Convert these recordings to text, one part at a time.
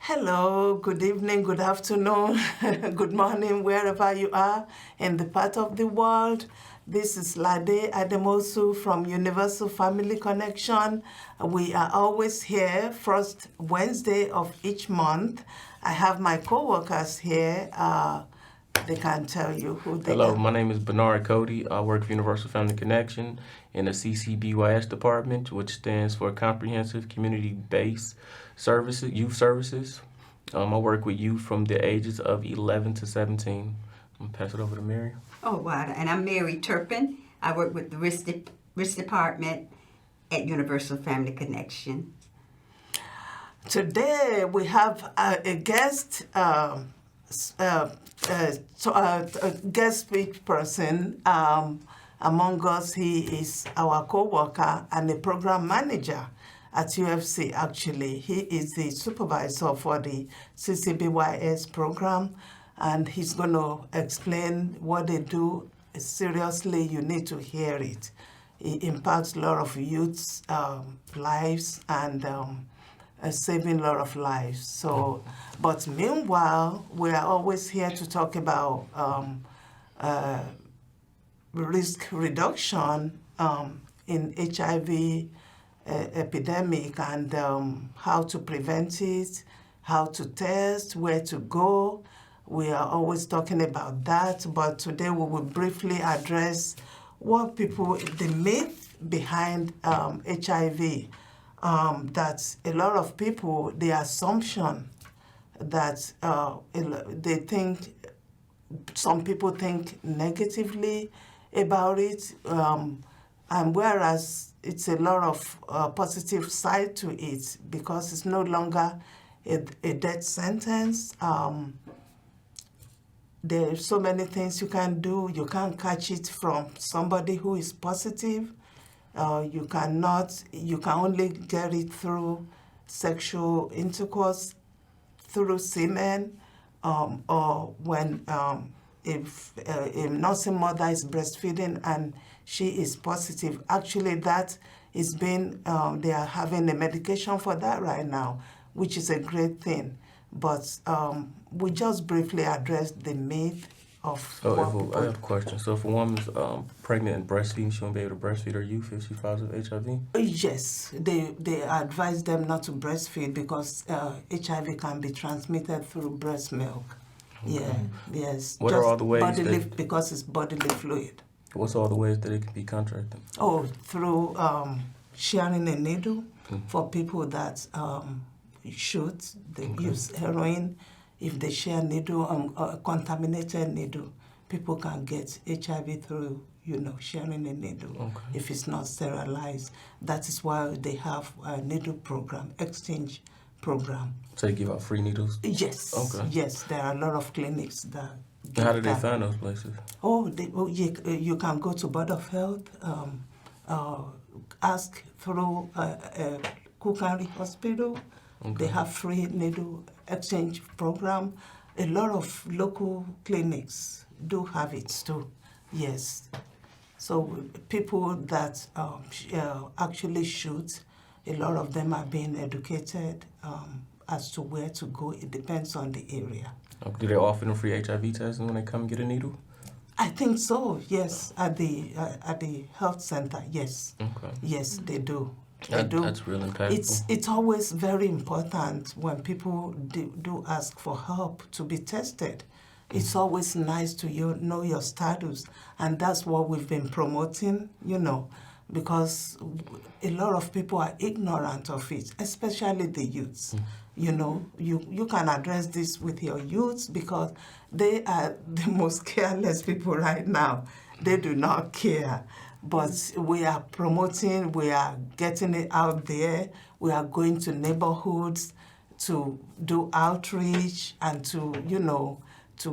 Hello, good evening, good afternoon, good morning, wherever you are in the part of the world. This is Lade Ademosu from Universal Family Connection. We are always here, first Wednesday of each month. I have my co-workers here. They can tell you who they Hello, are. my name is Bernard Cody. I work for Universal Family Connection in the CCBYS department, which stands for Comprehensive Community-Based Services, Youth Services. I work with youth from the ages of 11 to 17. I'm going to pass it over to Mary. Oh, wow. And I'm Mary Turpin. I work with the risk department at Universal Family Connection. Today we have a guest, a guest speech person among us. He is our co-worker and a program manager at UFC. Actually, he is the supervisor for the CCBYS program, and he's going to explain what they do. Seriously, you need to hear it. It impacts a lot of youth's lives and saving a lot of lives. So, but meanwhile, we are always here to talk about risk reduction in HIV epidemic and how to prevent it, how to test, where to go. We are always talking about that, but today we will briefly address what the myth behind HIV. That a lot of people, the assumption that some people think negatively about it, and whereas it's a lot of positive side to it because it's no longer a death sentence. There are so many things you can do. You can't catch it from somebody who is positive. You can only get it through sexual intercourse, through semen, or when if a nursing mother is breastfeeding and she is positive. Actually, that is being, they are having a medication for that right now, which is a great thing. But we just briefly addressed the myth of I have a question. So if a woman's pregnant and breastfeeding, she won't be able to breastfeed her youth if she files with HIV? Yes, they advise them not to breastfeed because HIV can be transmitted through breast milk. Okay. Yeah, yes. What are all the ways because it's bodily fluid. What's all the ways that it can be contracted? Oh, through sharing a needle for people that shoot, they use heroin. If they share needle, a contaminated needle, people can get HIV through, sharing a needle if it's not sterilized. That is why they have a needle program, exchange program. So they give out free needles? Yes. Okay. Yes, there are a lot of clinics that. How do they find those places? You can go to Board of Health, ask through Kukari Hospital. Okay. They have free needle exchange program. A lot of local clinics do have it too. Yes. So people that actually shoot, a lot of them are being educated as to where to go. It depends on the area. Do they offer them free HIV testing when they come get a needle? I think so. Yes, at the health center. Yes. Okay. Yes, they do. That's really impactful. It's always very important when people do ask for help to be tested. It's always nice to know your status, and that's what we've been promoting, because a lot of people are ignorant of it, especially the youths. You can address this with your youths because they are the most careless people right now. They do not care. But we are promoting, we are getting it out there. We are going to neighborhoods to do outreach and to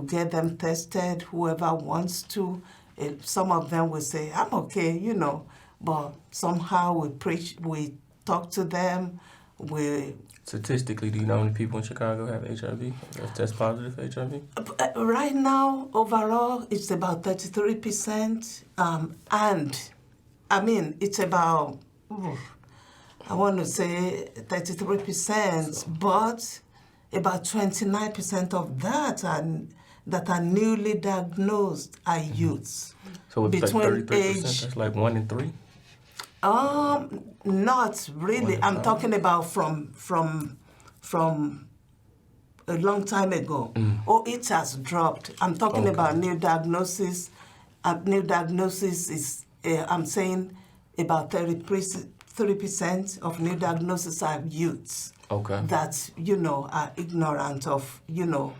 get them tested, whoever wants to. Some of them will say, I'm okay, but somehow we talk to them, Statistically, do you know how many people in Chicago have HIV, or test positive for HIV? Right now, overall, it's about 33%. And, I mean, it's about, I want to say 33%, but about 29% of that are newly diagnosed are youths. So it's like Between 33%. age, That's like 1 in 3. not really. I'm talking about from a long time ago. Oh, it has dropped. I'm talking about new diagnosis. New diagnosis is, I'm saying, about 30% of new diagnoses are youths. Okay. That, are ignorant of,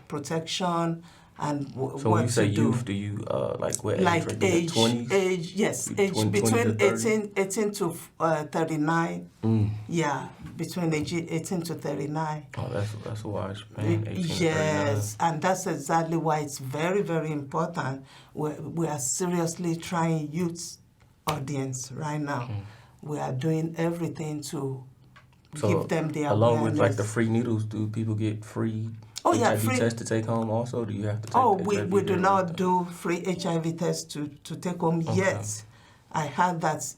protection and So what when you say to do. youth, do you like what age? Like Like age, 20s? yes, age 20 between to 30? 18 to 39. Yeah, between age 18 to 39. Oh, that's a wide span. 18 to 39. Yes, and that's exactly why it's very, very important. We are seriously trying youth audience right now. We are doing everything to give them the along awareness. with like the free needles, do people get free HIV free. tests to take home also? Do you have to take HIV We do there not with do free HIV tests to take home yet. I heard that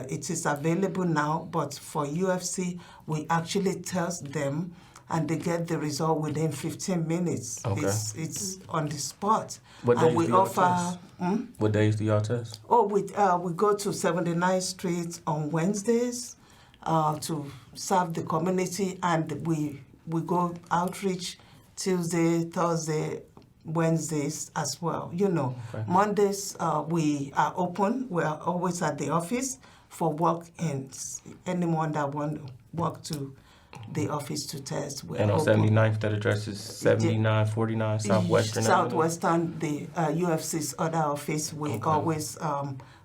it is available now, but for UFC, we actually test them and they get the result within 15 minutes. Okay. It's on the spot. What and days we do y'all offer. test? What days do y'all test? We go to 79th Street on Wednesdays to serve the community, and we go outreach Tuesday, Thursday, Wednesdays as well. Okay. Mondays we are open. We are always at the office for walk-ins. Anyone that want to walk to the office to test, we And are on open. 79th, that address is 7949 Southwestern Avenue? Southwestern, the UFC's other office, we always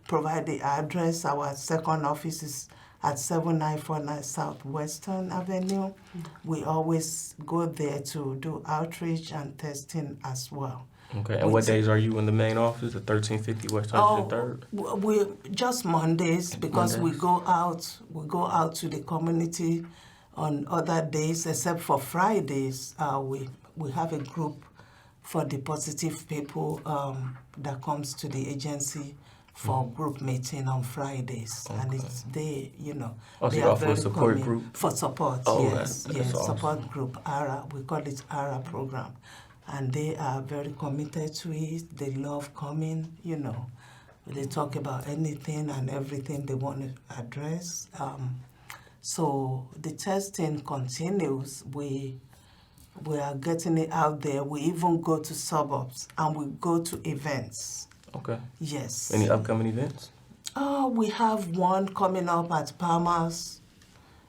provide the address. Our second office is at 7949 Southwestern Avenue. We always go there to do outreach and testing as well. Okay, and what days are you in the main office at 1350 West 103rd? We just Mondays, because Mondays. we go out to the community on other days, except for Fridays. We have a group for the positive people that comes to the agency for group meeting on Fridays, and it's they So they you are offer a very support coming group? for support. Oh, Yes, that's yes, awesome. support group ARA. We call it ARA program, and they are very committed to it. They love coming. They talk about anything and everything they want to address. So the testing continues. We are getting it out there. We even go to suburbs and we go to events. Okay. Yes. Any upcoming events? We have one coming up at Palmer's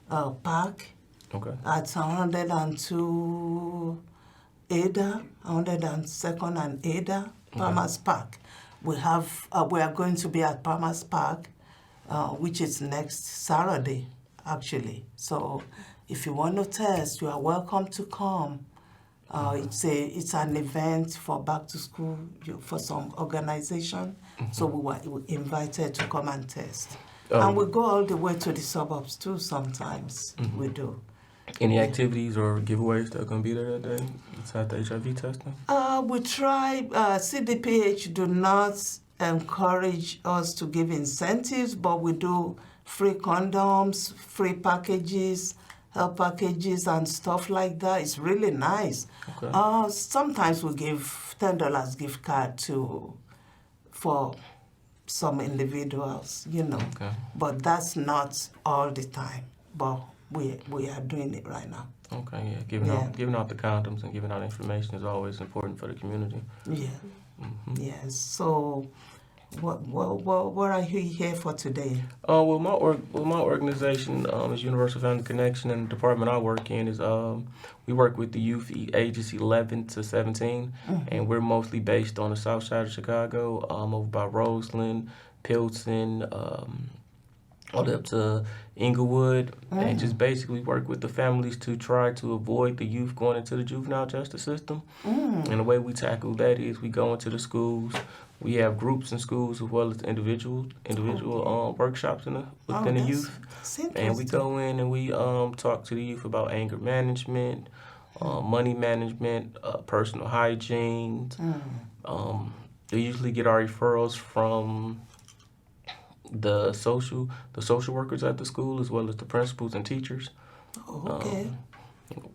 Park Okay. at 102 Ada, 102nd and Ada, Palmer's Park. We are going to be at Palmer's Park, which is next Saturday, actually. So if you want to test, you are welcome to come. It's an event for back to school for some organization. So we were invited to come and test. And we go all the way to the suburbs too sometimes. We do. Any activities or giveaways that are going to be there that day besides the HIV testing? We try, CDPH do not encourage us to give incentives, but we do free condoms, free packages, health packages and stuff like that. It's really nice. Okay. Sometimes we give $10 gift card for some individuals, Okay. but that's not all the time. But we are doing it right now. Okay, yeah. Giving out the condoms and giving out information is always important for the community. Yeah. Yes. So, what are you here for today? Well, my organization is Universal Family Connection, and the department I work in is we work with the youth ages 11 to 17, and we're mostly based on the south side of Chicago, over by Roseland, Pilsen, all the way up to Inglewood, and just basically work with the families to try to avoid the youth going into the juvenile justice system. And the way we tackle that is we go into the schools. We have groups in schools as well as individual workshops within the youth. And we go in and we talk to the youth about anger management, money management, personal hygiene. They usually get our referrals from the social workers at the school as well as the principals and teachers. Okay.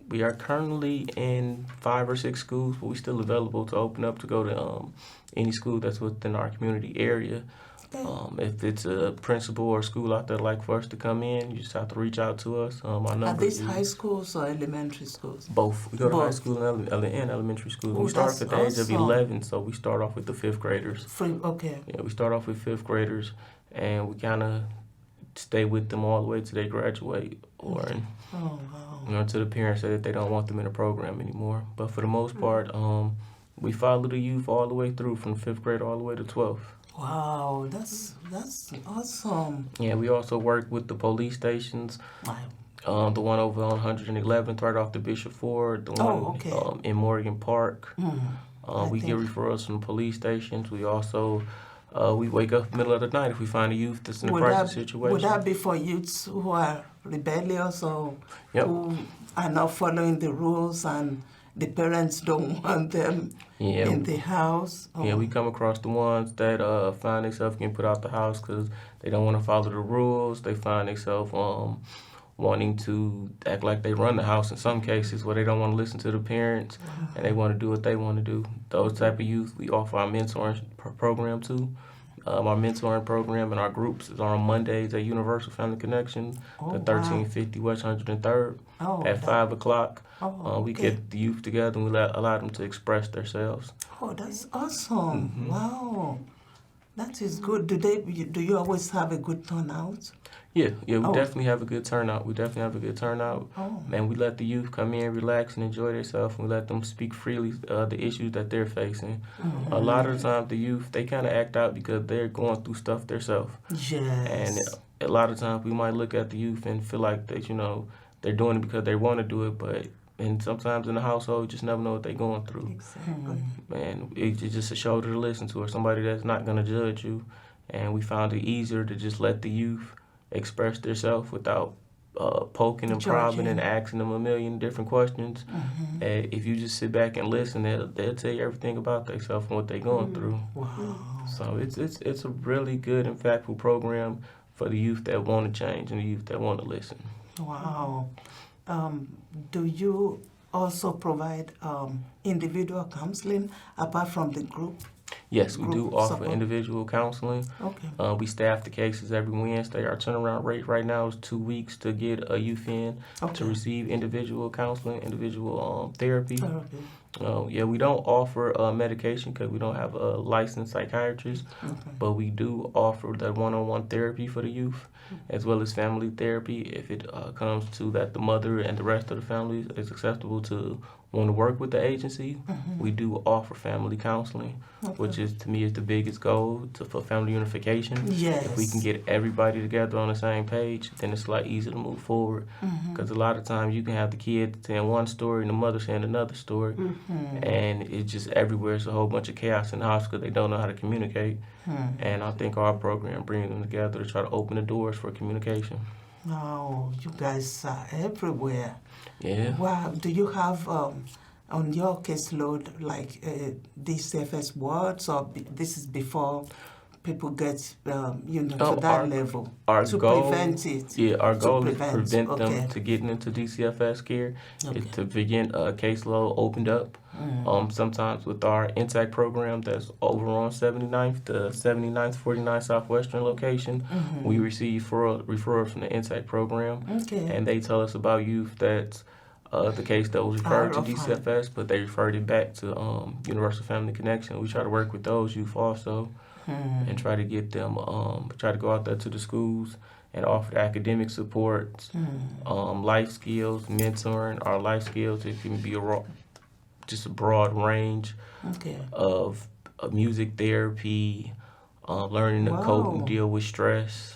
We are currently in 5 or 6 schools, but we're still available to open up to go to any school that's within our community area. If it's a principal or school out there like for us to come in, you just have to reach out to us. Our Are number these is high schools or elementary schools? both. We go to high Both. school and elementary school. Oh, We start that's at the age of awesome. 11, so we start off with the 5th graders. Free, okay. Yeah, we start off with 5th graders, and we kind of stay with them all the way till they graduate, or Oh, wow. until the parents say that they don't want them in the program anymore. But for the most part, we follow the youth all the way through from 5th grade all the way to 12th. Wow, that's awesome. Yeah, we also work with the police stations. Wow. The one over on 111th, right off the Bishop Ford. The one Okay. in Morgan Park. I We get think- referrals from police stations. We also we wake up middle of the night if we find a youth that's in a Would crisis that, situation. would that be for youths who are rebellious or Yep. who are not following the rules and the parents don't want them Yeah. in the house? Yeah, we come across the ones that find themselves getting put out the house because they don't want to follow the rules. They find themselves wanting to act like they run the house in some cases, where they don't want to listen to the parents and they want to do what they want to do. Those type of youth, we offer our mentoring program too. Our mentoring program and our groups is on Mondays at Universal Family Connection, Oh, the wow. 1350 West 103rd Oh, at 5 o'clock. We okay. get the youth together and we allow them to express themselves. Oh, that's awesome. Mm-hmm. Wow. That is good. Do you always have a good turnout? Yeah, we Oh. definitely have a good turnout. Oh. And we let the youth come in, relax, and enjoy themselves. And we let them speak freely the issues that they're facing. Mm-hmm. A lot of the time, the youth, they kind of act out because they're going through stuff themselves. Yes. And a lot of times, we might look at the youth and feel like that, they're doing it because they want to do it. And sometimes in the household, you just never know what they're going through. Exactly. And it's just a shoulder to listen to, or somebody that's not going to judge you. And we found it easier to just let the youth express themselves without poking and probing and asking them a million different questions. If you just sit back and listen, they'll tell you everything about themselves and what they're going through. Wow. So it's a really good, impactful program for the youth that want to change and the youth that want to listen. Wow. Do you also provide individual counseling apart from the group? Yes, we do Group offer support. individual counseling. Okay. We staff the cases every Wednesday. Our turnaround rate right now is 2 weeks to get a youth in Okay. to receive individual counseling, individual therapy. Therapy. We don't offer medication because we don't have a licensed psychiatrist, Okay. but we do offer that one-on-one therapy for the youth, as well as family therapy if it comes to that the mother and the rest of the family is acceptable to want to work with the agency. We do offer family counseling, which is to me is the biggest goal for family unification. Yes. If we can get everybody together on the same page, then it's a lot easier to move forward. Because a lot of times you can have the kid saying one story and the mother saying another story, and it's just everywhere. It's a whole bunch of chaos in the house because they don't know how to communicate. And I think our program brings them together to try to open the doors for communication. Oh, you guys are everywhere. Yeah. Wow. Do you have on your caseload like DCFS wards, or this is before people get to that level Our to goal, prevent it? Yeah, our To goal is to prevent, prevent okay. them to getting into DCFS care. Okay. Is to begin a caseload opened up. Sometimes with our intake program that's over on 79th, the 79th 49 Southwestern location, we receive referrals from the intake program, Okay. and they tell us about youth that's the case that was referred to Out of DCFS, but they referred it back to Universal Family Connection. We try to work with those youth also and try to get them, try to go out there to the schools and offer the academic support, life skills, mentoring. Our life skills, it can be just a broad range Okay. of music therapy, learning to cope and Wow. deal with stress.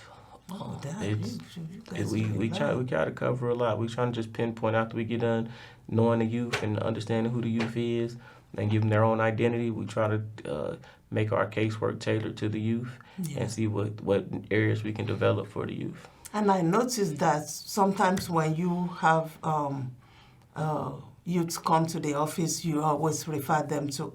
You guys We really try to cover a lot. We trying to just pinpoint after we get done knowing the youth and understanding who the youth is and give them their own identity. We try to make our casework tailored to the youth and see what areas we can develop for the youth. And I noticed that sometimes when you have youths come to the office, you always refer them to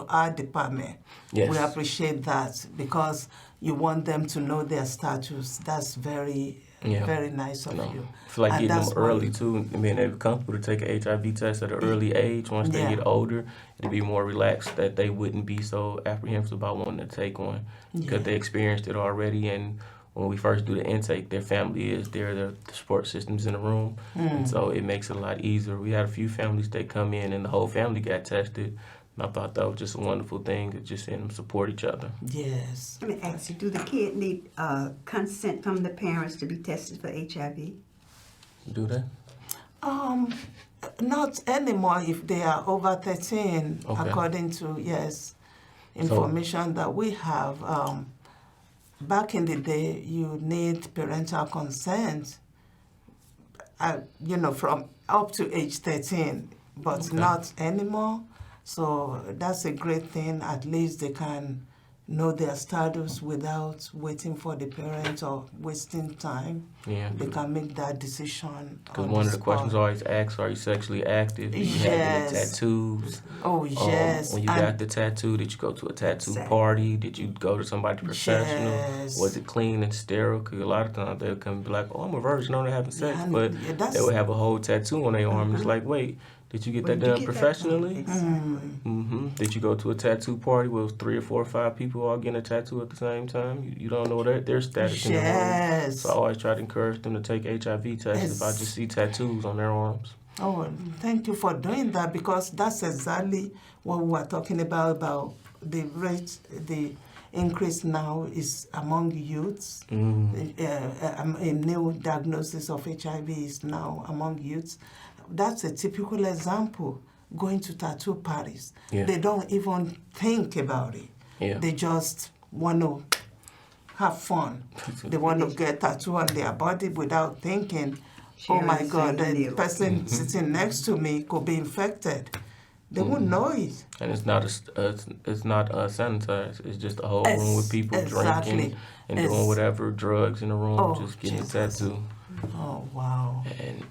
our department. Yes. We appreciate that because you want them to know their status. That's very Yeah. Very nice of No. you. I feel like And getting them that's why- early too, and being able comfortable to take an HIV test at an early age. Once they Yeah. get older, it'll be more relaxed that they wouldn't be so apprehensive about wanting to take one because Yeah. they experienced it already. And when we first do the intake, their family is there, the support system's in the room, and so it makes it a lot easier. We had a few families that come in and the whole family got tested. And I thought that was just a wonderful thing to just seeing them support each other. Yes. Let me ask you, do the kid need consent from the parents to be tested for HIV? Do that? Not anymore if they are over 13, Okay. according to, information that we have. Back in the day, you need parental consent, from up to age 13, but Okay. not anymore. So that's a great thing. At least they can know their status without waiting for the parent or wasting time. Yeah. They can make that decision. Because on one the of the questions spot. always asked, are you sexually active? Do you have any Yes. tattoos? Oh, yes. When you And- got the tattoo, did you go to a tattoo Exactly. party? Did you go to somebody professional? Yes. Was it clean and sterile? Because a lot of times they'll come and be like, oh, I'm a virgin, I'm not having sex. Yeah, But yeah, that's- they would have a whole tattoo on their arm. It's like, wait, did you get Where that did you done get that professionally? from? Exactly. Did you go to a tattoo party where it was 3 or 4 or 5 people all getting a tattoo at the same time? You don't know their status in the room. Yes. So I always try to encourage them to take HIV tests if I just see tattoos on their arms. Oh, thank you for doing that, because that's exactly what we were talking about the rate, the increase now is among youths. A new diagnosis of HIV is now among youths. That's a typical example, going to tattoo parties. Yeah. They don't even think about it. Yeah. They just want to have fun. They want to get tattoo on their body without thinking, oh my Sharing God, the the needle. person sitting next to me could be infected. They wouldn't know it. And it's not sanitized. It's just a whole room with people Exactly. drinking and doing whatever drugs in the room, Oh, just getting Jesus. a tattoo. Oh, wow. And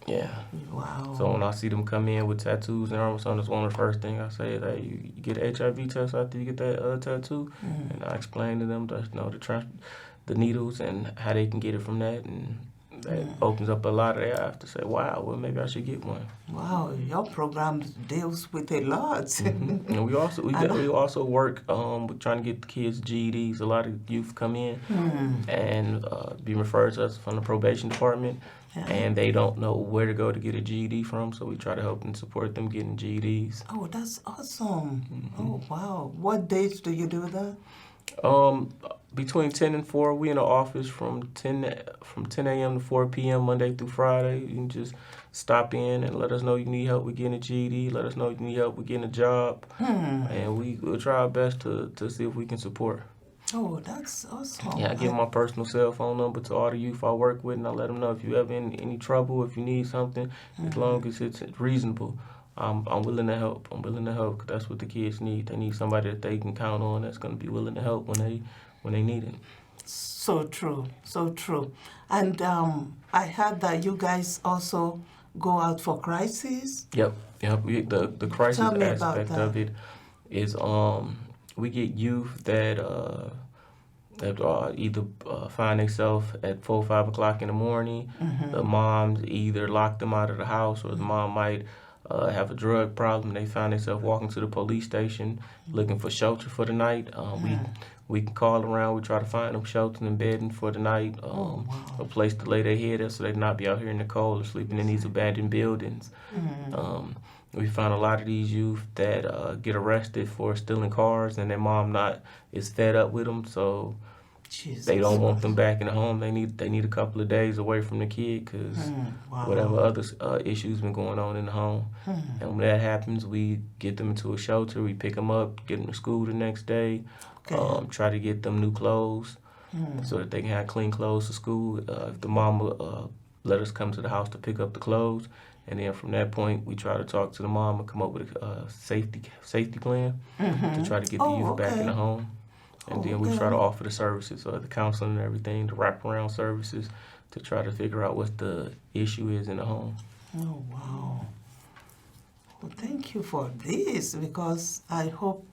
yeah. Wow. So when I see them come in with tattoos and arms on, that's one of the first things I say is, hey, you get an HIV test after you get that tattoo, and I explain to them the needles and how they can get it from that, and that opens up a lot of their eyes to say, wow, well maybe I should get one. Wow, your program deals with a lot. And we also work with trying to get the kids GEDs. A lot of youth come in and be referred to us from the probation department, and they don't know where to go to get a GED from. So we try to help and support them getting GEDs. Oh, that's awesome. Oh, wow. What dates do you do that? Between 10 and 4, we in the office from 10 a.m. to 4 p.m. Monday through Friday. You can just stop in and let us know you need help with getting a GED. Let us know you need help with getting a job, and we'll try our best to see if we can support. Oh, that's awesome. Yeah, I give my personal cell phone number to all the youth I work with, and I let them know if you have any trouble, if you need something, as long as it's reasonable. I'm willing to help. I'm willing to help, 'cause that's what the kids need. They need somebody that they can count on that's going to be willing to help when they need it. So true, so true. And I heard that you guys also go out for crisis. Yep. The crisis Tell me about aspect that. of it is we get youth that either find themselves at 4 or 5 o'clock in the morning. The moms either lock them out of the house, or the mom might have a drug problem. They find themselves walking to the police station looking for shelter for the night. We can call around. We try to find them shelter and bedding for the night, a place to lay their head at so they not be out here in the cold or sleeping in these abandoned buildings. We find a lot of these youth that get arrested for stealing cars, and their mom is fed up with them, so Jesus. they don't want them back in the home. They need a couple of days away from the kid, because whatever other issues been going on in the home. And when that happens, we get them into a shelter. We pick them up, get them to school the next day. Try to get them new clothes so that they can have clean clothes to school. If the mom will let us come to the house to pick up the clothes, and then from that point, we try to talk to the mom and come up with a safety plan to try to get the youth back in the home. And then we try to offer the services, the counseling and everything, the wraparound services, to try to figure out what the issue is in the home. Oh, wow. Well, thank you for this, because I hope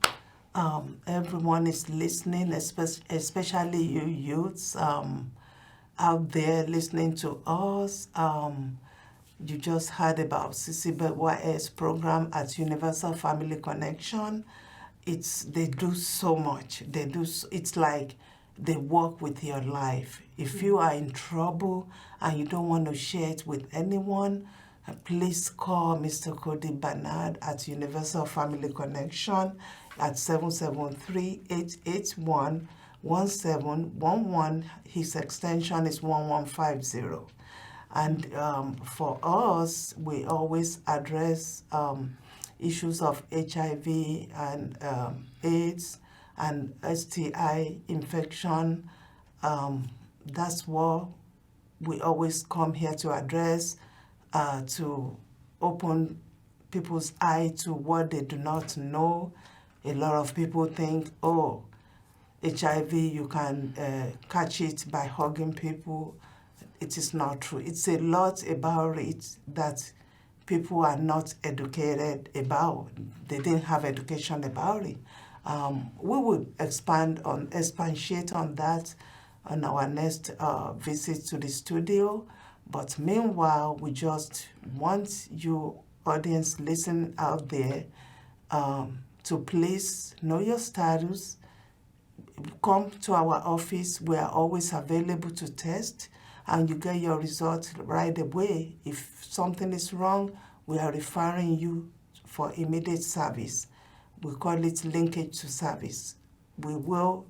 everyone is listening, especially you youths. out there listening to us. You just heard about CCBYS program at Universal Family Connection. They do so much. It's like they work with your life. If you are in trouble and you don't want to share it with anyone, please call Mr. Cody Bernard at Universal Family Connection at 773-881-1711. His extension is 1150. And for us, we always address issues of HIV and AIDS and STI infection. That's what we always come here to address, to open people's eye to what they do not know. A lot of people think, oh, HIV, you can catch it by hugging people. It is not true. It's a lot about it that people are not educated about. They didn't have education about it. We will expatiate on that on our next visit to the studio. But meanwhile, we just want you, audience, listen out there, to please know your status. Come to our office. We are always available to test, and you get your results right away. If something is wrong, we are referring you for immediate service. We call it linkage to service. We will,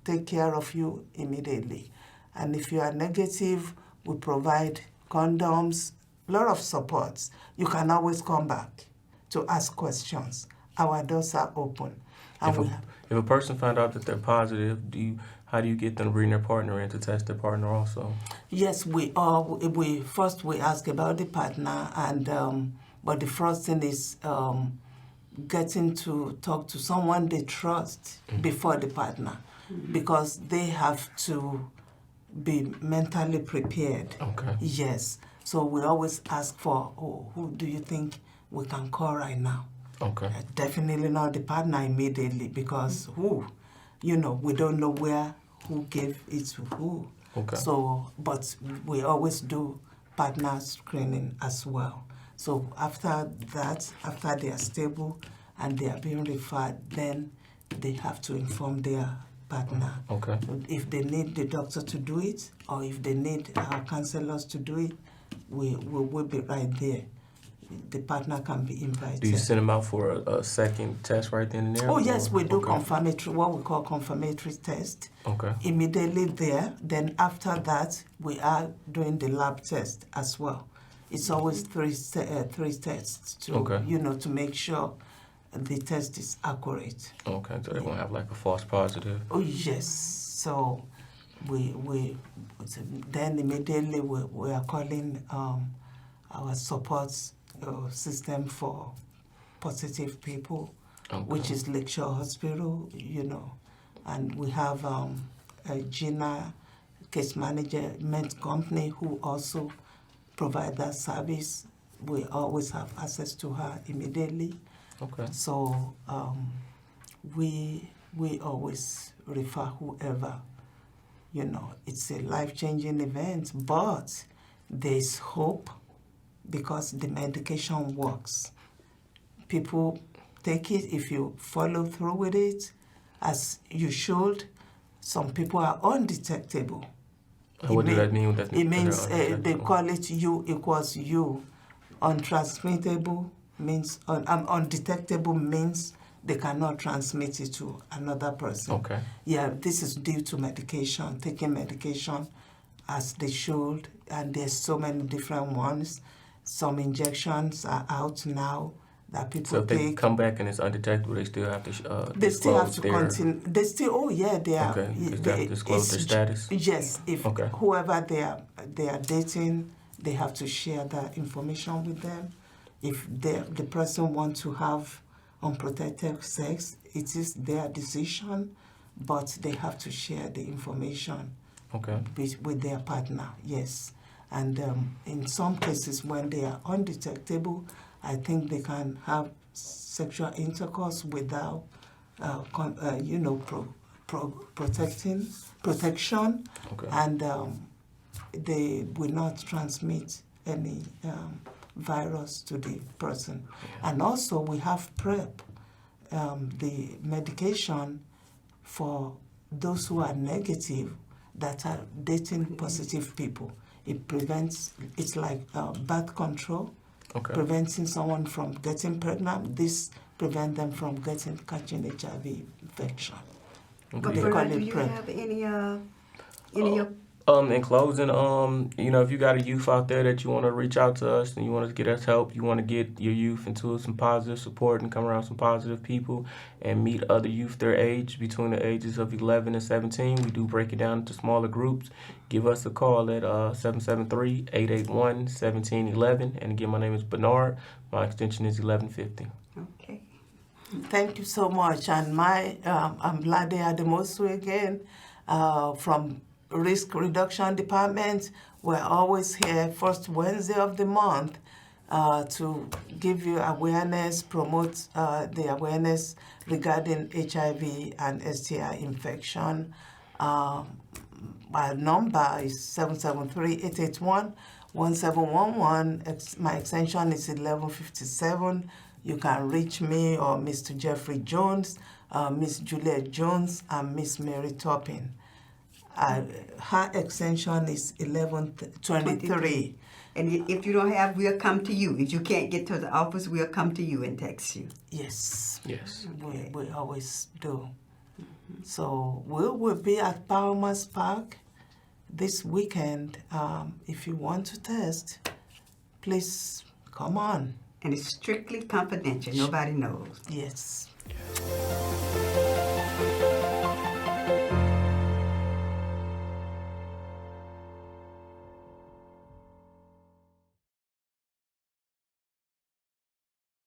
take care of you immediately. And if you are negative, we provide condoms, a lot of supports. You can always come back to ask questions. Our doors are open. And if a person found out that they're positive, how do you get them to bring their partner in to test their partner also? Yes, we first ask about the partner, and but the first thing is getting to talk to someone they trust before the partner, because they have to be mentally prepared. Okay. Yes. So we always ask for, who do you think we can call right now? Okay. Definitely not the partner immediately, because we don't know who gave it to who. Okay. So, but we always do partner screening as well. So after that, after they are stable and they are being referred, then they have to inform their partner. Okay. If they need the doctor to do it, or if they need our counselors to do it, we will be right there. The partner can be invited. Do you send them out for a second test right then and there? Oh, yes, we do Okay. confirmatory, what we call confirmatory test. Okay. Immediately there. Then after that, we are doing the lab test as well. It's always three tests to make sure the test is accurate. Okay, so they won't have like a false positive. Oh, yes. So then immediately we are calling our support system for positive people, Okay. which is Lakeshore Hospital, and we have a Gina case management company who also provide that service. We always have access to her immediately. Okay. So we always refer whoever. It's a life-changing event, but there's hope because the medication works. People take it if you follow through with it as you should. Some people are undetectable. What does that mean? It means they call it U equals U. Untransmittable means, undetectable means they cannot transmit it to another person. Okay. Yeah, this is due to medication, taking medication as they should, and there's so many different ones. Some injections are out now that people So if they take. come back and it's undetectable, they still have to They still have to their, continue. They still, they are. Okay, they have to disclose their status? Yes, if Okay. whoever they are dating, they have to share that information with them. If the person wants to have unprotected sex, it is their decision, but they have to share the information Okay. with their partner, yes. And in some cases, when they are undetectable, I think they can have sexual intercourse without, protection, Okay. and they will not transmit any virus to the person. And also we have PrEP, the medication for those who are negative that are dating positive people. It prevents, it's like birth control, Okay. preventing someone from getting pregnant. This prevents them from catching HIV infection. But They Bernard, call do it you PrEP. have any of In closing, you know, if you got a youth out there that you want to reach out to us and you want to get us help, you want to get your youth into some positive support and come around some positive people and meet other youth their age, between the ages of 11 and 17. We do break it down into smaller groups. Give us a call at 773-881-1711. And again, my name is Bernard. My extension is 1150. Okay. Thank you so much. And I'm Lade Ademosu again from Risk Reduction Department. We're always here first Wednesday of the month to give you awareness, promote the awareness regarding HIV and STI infection. My number is 773-881-1711. My extension is 1157. You can reach me or Mr. Jeffrey Jones, Miss Juliet Jones, and Miss Mary Turpin. Her extension is 1123. And if you don't have, we'll come to you. If you can't get to the office, we'll come to you and text you. Yes. Yes. We always do. So we will be at Palmer's Park this weekend. If you want to test, please come on. And it's strictly confidential. Nobody knows. Yes. Yes.